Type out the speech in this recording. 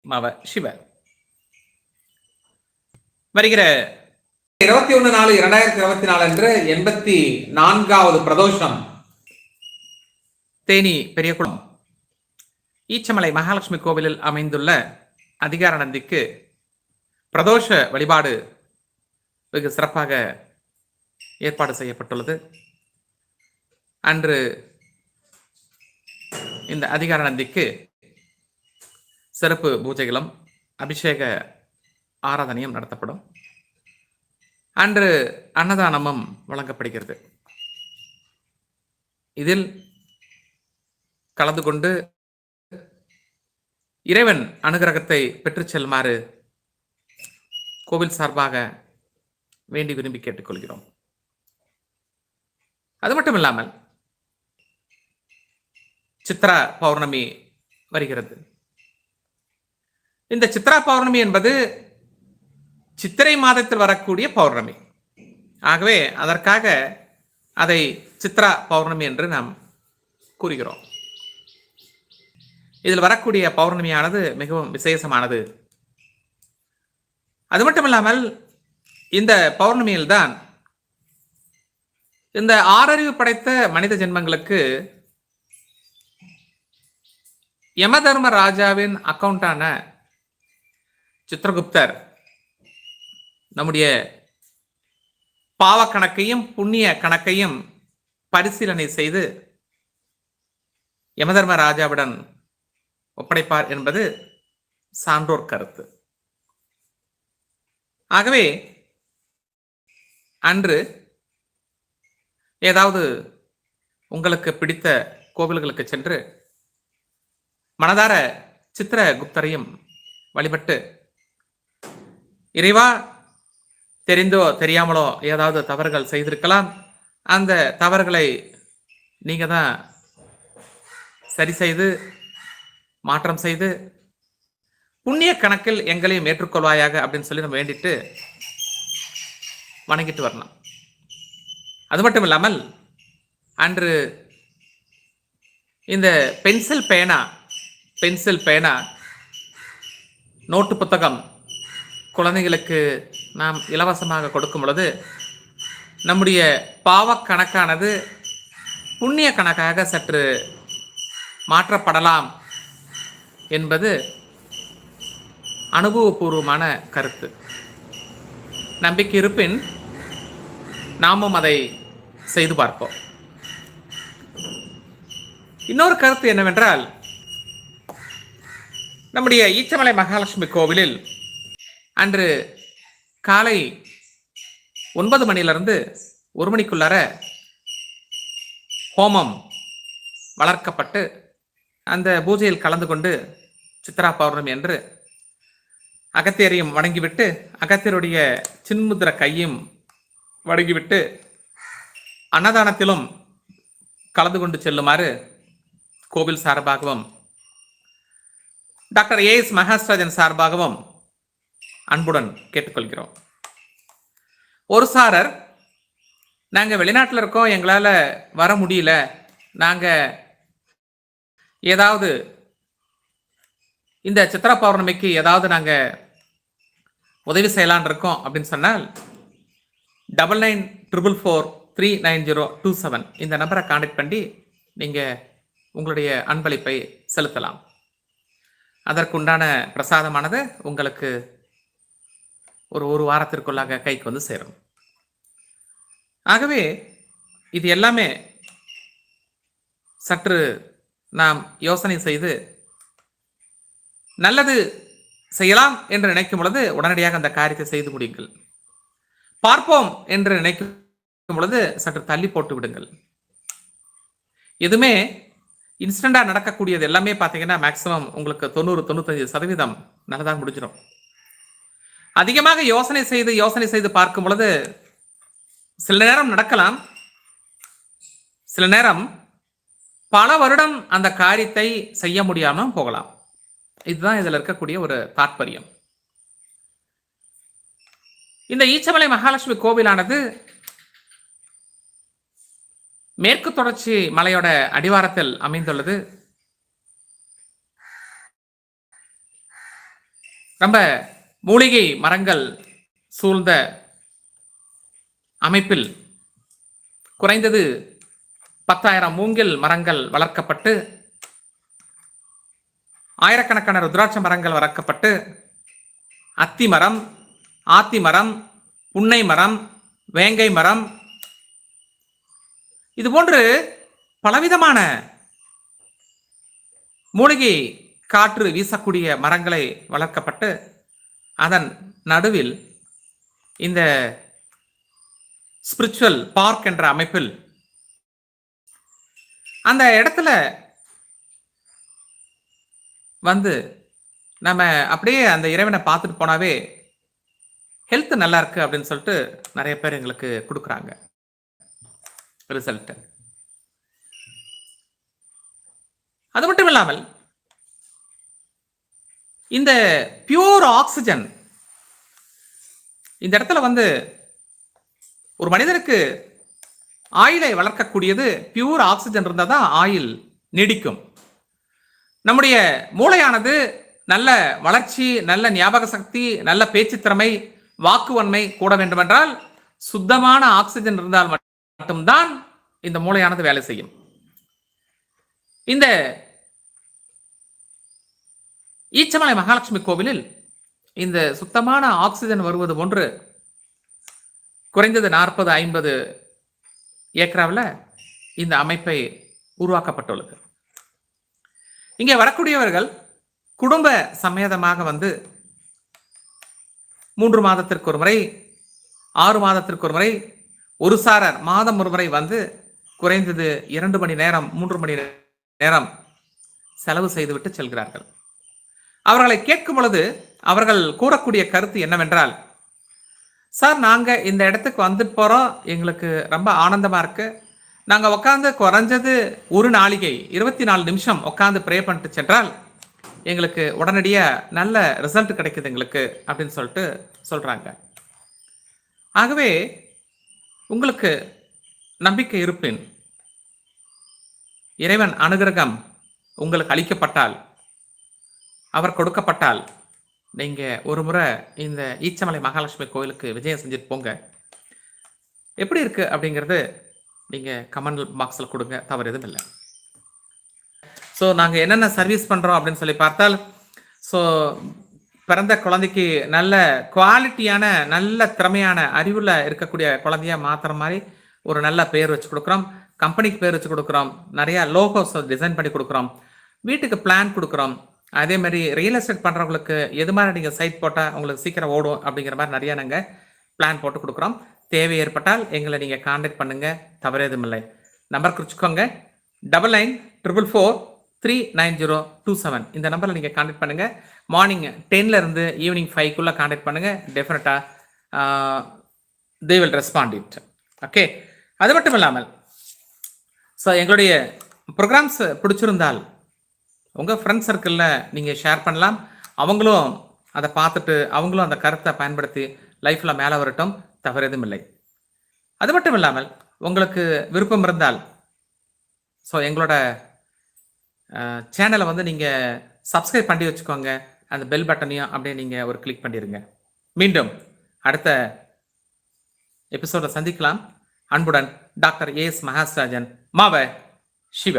மவ சிவ. வருகிற 21/4/2024 அன்று 84வது பிரதோஷம் தேனி பெரியகுளம் ஈச்சமலை மகாலட்சுமி கோவிலில் அமைந்துள்ள அதிகார நந்திக்கு பிரதோஷ வழிபாடு வெகு சிறப்பாக ஏற்பாடு செய்யப்பட்டுள்ளது. அன்று இந்த அதிகார நந்திக்கு சிறப்பு பூஜைகளும் அபிஷேக ஆராதனையும் நடத்தப்படும். அன்று அன்னதானமும் வழங்கப்படுகிறது. இதில் கலந்து கொண்டு இறைவன் அனுகிரகத்தை பெற்றுச் செல்லுமாறு கோவில் சார்பாக வேண்டி விரும்பி கேட்டுக்கொள்கிறோம். அது மட்டும் இல்லாமல் சித்ரா பௌர்ணமி வருகிறது. இந்த சித்ரா பௌர்ணமி என்பது சித்திரை மாதத்தில் வரக்கூடிய பௌர்ணமி. ஆகவே அதற்காக அதை சித்ரா பௌர்ணமி என்று நாம் கூறுகிறோம். இதில் வரக்கூடிய பௌர்ணமியானது மிகவும் விசேஷமானது. அது மட்டுமில்லாமல் இந்த பௌர்ணமியில்தான் இந்த ஆறறிவு படைத்த மனித ஜென்மங்களுக்கு யமதர்ம ராஜாவின் அக்கவுண்டான சித்திரகுப்தர் நம்முடைய பாவ கணக்கையும் புண்ணிய கணக்கையும் பரிசீலனை செய்து யமதர்ம ராஜாவுடன் ஒப்படைப்பார் என்பது சான்றோர் கருத்து. ஆகவே அன்று ஏதாவது உங்களுக்கு பிடித்த கோவில்களுக்கு சென்று மனதார சித்திரகுப்தரையும் வழிபட்டு, இறைவா, தெரிந்தோ தெரியாமலோ ஏதாவது தவறுகள் செய்திருக்கலாம், அந்த தவறுகளை நீங்க தான் சரி செய்து மாற்றம் செய்து புண்ணிய கணக்கில் எங்களையும் ஏற்றுக்கொள்வாயாக அப்படின்னு சொல்லி நம்ம வேண்டிட்டு வணங்கிட்டு வரணும். அது மட்டும் இல்லாமல் அன்று இந்த பென்சில் பேனா நோட்டு புத்தகம் குழந்தைகளுக்கு நாம் இலவசமாக கொடுக்கும் பொழுது நம்முடைய பாவ கணக்கானது புண்ணிய கணக்காக சற்று மாற்றப்படலாம் என்பது அனுபவபூர்வமான கருத்து. நம்பிக்கை இருப்பின் நாமும் அதை செய்து பார்ப்போம். இன்னொரு கருத்து என்னவென்றால், நம்முடைய ஈச்சமலை மகாலட்சுமி கோவிலில் அன்று காலை 9 மணியிலிருந்து 1 மணிக்குள்ளார ஹோமம் வளர்க்கப்பட்டு அந்த பூஜையில் கலந்து கொண்டு சித்ரா பௌர்ணமி என்று அகத்தியரையும் வணங்கிவிட்டு அகத்தியருடைய சின்முத்திர கையும் வணங்கிவிட்டு அன்னதானத்திலும் கலந்து கொண்டு செல்லுமாறு கோவில் சார்பாகவும் டாக்டர் ஏஎஸ் மகாஸ்ராஜன் சார்பாகவும் அன்புடன் கேட்டுக்கொள்கிறோம். ஒரு சாரர், நாங்கள் வெளிநாட்டில் இருக்கோம், எங்களால் வர முடியல, நாங்கள் ஏதாவது இந்த சித்ரா பௌர்ணமிக்கு ஏதாவது நாங்கள் உதவி செய்யலான் இருக்கோம் அப்படின்னு சொன்னால் 9944439027 இந்த நம்பரை கான்டாக்ட் பண்ணி நீங்கள் உங்களுடைய அன்பளிப்பை செலுத்தலாம். அதற்குண்டான பிரசாதமானது உங்களுக்கு ஒரு வாரத்திற்குள்ளாக கைக்கு வந்து சேரும். ஆகவே இது எல்லாமே சற்று நாம் யோசனை செய்து நல்லது செய்யலாம் என்று நினைக்கும் பொழுது உடனடியாக அந்த காரியத்தை செய்து முடியுங்கள். பார்ப்போம் என்று நினைக்கும் பொழுது சற்று தள்ளி போட்டு விடுங்கள். எதுவுமே இன்ஸ்டண்டா நடக்கக்கூடியது எல்லாமே பார்த்தீங்கன்னா மேக்சிமம் உங்களுக்கு 90-95% நல்லதாக முடிஞ்சிடும். அதிகமாக யோசனை செய்து பார்க்கும் பொழுது சில நேரம் நடக்கலாம், சில நேரம் பல வருடம் அந்த காரியத்தை செய்ய முடியாம போகலாம். இதுதான் இதில் இருக்கக்கூடிய ஒரு தாற்பயம். இந்த ஈச்சமலை மகாலட்சுமி கோவிலானது மேற்கு தொடர்ச்சி மலையோட அடிவாரத்தில் அமைந்துள்ளது. நம்ம மூலிகை மரங்கள் சூழ்ந்த அமைப்பில் குறைந்தது 10,000 மூங்கில் மரங்கள் வளர்க்கப்பட்டு, ஆயிரக்கணக்கான ருத்ராட்ச மரங்கள் வளர்க்கப்பட்டு, அத்தி மரம், ஆத்தி மரம், புன்னை மரம், வேங்கை மரம், இது போன்று பலவிதமான மூலிகை காற்று வீசக்கூடிய மரங்களை வளர்க்கப்பட்டு, அதன் நடுவில் இந்த ஸ்பிரிச்சுவல் பார்க் என்ற அமைப்பில் அந்த இடத்துல வந்து நம்ம அப்படியே அந்த இறைவனை பார்த்துட்டு போனாவே ஹெல்த் நல்லா இருக்கு அப்படின்னு சொல்லிட்டு நிறைய பேர் எங்களுக்கு கொடுக்குறாங்க ரிசல்ட். அது மட்டும் இல்லாமல் இந்த பியூர் ஆக்சிஜன் இந்த இடத்துல வந்து ஒரு மனிதனுக்கு ஆயிலை வளர்க்கக்கூடியது பியூர் ஆக்சிஜன் இருந்தால் தான் ஆயில் நீடிக்கும். நம்முடைய மூளையானது நல்ல வளர்ச்சி, நல்ல ஞாபக சக்தி, நல்ல பேச்சு திறமை, வாக்குவன்மை கூட வேண்டுமென்றால் சுத்தமான ஆக்சிஜன் இருந்தால் மட்டும்தான் இந்த மூளையானது வேலை செய்யும். இந்த ஈச்சமலை மகாலட்சுமி கோவிலில் இந்த சுத்தமான ஆக்சிஜன் வருவது போன்று குறைந்தது 40-50 ஏக்கராவில் இந்த அமைப்பை உருவாக்கப்பட்டுள்ளது. இங்கே வரக்கூடியவர்கள் குடும்ப சமேதமாக வந்து 3 மாதத்திற்கு ஒரு முறை, 6 மாதத்திற்கு ஒரு முறை, ஒரு சாரர் மாதம் ஒரு முறை வந்து குறைந்தது 2 மணி நேரம் 3 மணி நேரம் செலவு செய்துவிட்டு செல்கிறார்கள். அவர்களை கேட்கும் பொழுது அவர்கள் கூறக்கூடிய கருத்து என்னவென்றால், சார் நாங்கள் இந்த இடத்துக்கு வந்துட்டு போகிறோம், எங்களுக்கு ரொம்ப ஆனந்தமாக இருக்கு, நாங்கள் உட்காந்து குறைஞ்சது ஒரு நாளிகை 24 நிமிஷம் உட்காந்து ப்ரே பண்ணிட்டு சென்றால் எங்களுக்கு உடனடியாக நல்ல ரிசல்ட் கிடைக்குது எங்களுக்கு அப்படின்னு சொல்லிட்டு சொல்கிறாங்க. ஆகவே உங்களுக்கு நம்பிக்கை இருப்பின், இறைவன் அனுகிரகம் உங்களுக்கு அளிக்கப்பட்டால், அவர் கொடுக்கப்பட்டால், நீங்கள் ஒரு முறை இந்த ஈச்சமலை மகாலட்சுமி கோயிலுக்கு விஜயம் செஞ்சுட்டு போங்க. எப்படி இருக்கு அப்படிங்கிறது நீங்கள் கமெண்ட் பாக்ஸில் கொடுங்க, தவறு எதுவும் இல்லை. ஸோ நாங்கள் என்னென்ன சர்வீஸ் பண்ணுறோம் அப்படின்னு சொல்லி பார்த்தால், ஸோ பிறந்த குழந்தைக்கு நல்ல குவாலிட்டியான, நல்ல திறமையான, அறிவுள்ள இருக்கக்கூடிய குழந்தைய மாற்றுற மாதிரி ஒரு நல்ல பேர் வச்சு கொடுக்குறோம். கம்பெனிக்கு பேர் வச்சு கொடுக்குறோம். நிறையா லோகோஸ் டிசைன் பண்ணி கொடுக்குறோம். வீட்டுக்கு பிளான் கொடுக்குறோம். அதே மாதிரி ரியல் எஸ்டேட் பண்ணுறவங்களுக்கு எது மாதிரி நீங்கள் சைட் போட்டால் உங்களுக்கு சீக்கிரம் ஓடும் அப்படிங்கிற மாதிரி நிறையா நாங்கள் பிளான் போட்டு கொடுக்குறோம். தேவை ஏற்பட்டால் எங்களை நீங்கள் கான்டாக்ட் பண்ணுங்கள், தவறு எதுவும் இல்லை. நம்பர் குறிச்சிக்கோங்க, 994439039027. இந்த நம்பரில் நீங்கள் கான்டாக்ட் பண்ணுங்கள். மார்னிங் 10 இருந்து ஈவினிங் 5 கான்டாக்ட் பண்ணுங்கள். டெஃபினட்டாக they will respond it. Okay. அது மட்டும் இல்லாமல் ஸோ எங்களுடைய ப்ரோக்ராம்ஸ் பிடிச்சிருந்தால் உங்கள் ஃப்ரெண்ட்ஸ் சர்க்கிளில் நீங்கள் ஷேர் பண்ணலாம். அவங்களும் அதை பார்த்துட்டு அவங்களும் அந்த கருத்தை பயன்படுத்தி லைஃப்பில் மேலே வரட்டும், தவறு எதுவும் இல்லை. அது மட்டும் இல்லாமல் உங்களுக்கு விருப்பம் இருந்தால் ஸோ எங்களோட சேனலை வந்து நீங்கள் சப்ஸ்கிரைப் பண்ணி வச்சுக்கோங்க. அந்த பெல் பட்டனையும் அப்படியே நீங்கள் ஒரு கிளிக் பண்ணிடுங்க. மீண்டும் அடுத்த எபிசோட சந்திக்கலாம். அன்புடன் டாக்டர் ஏஎஸ் மகாஸ்ராஜன், மாவ சிவ.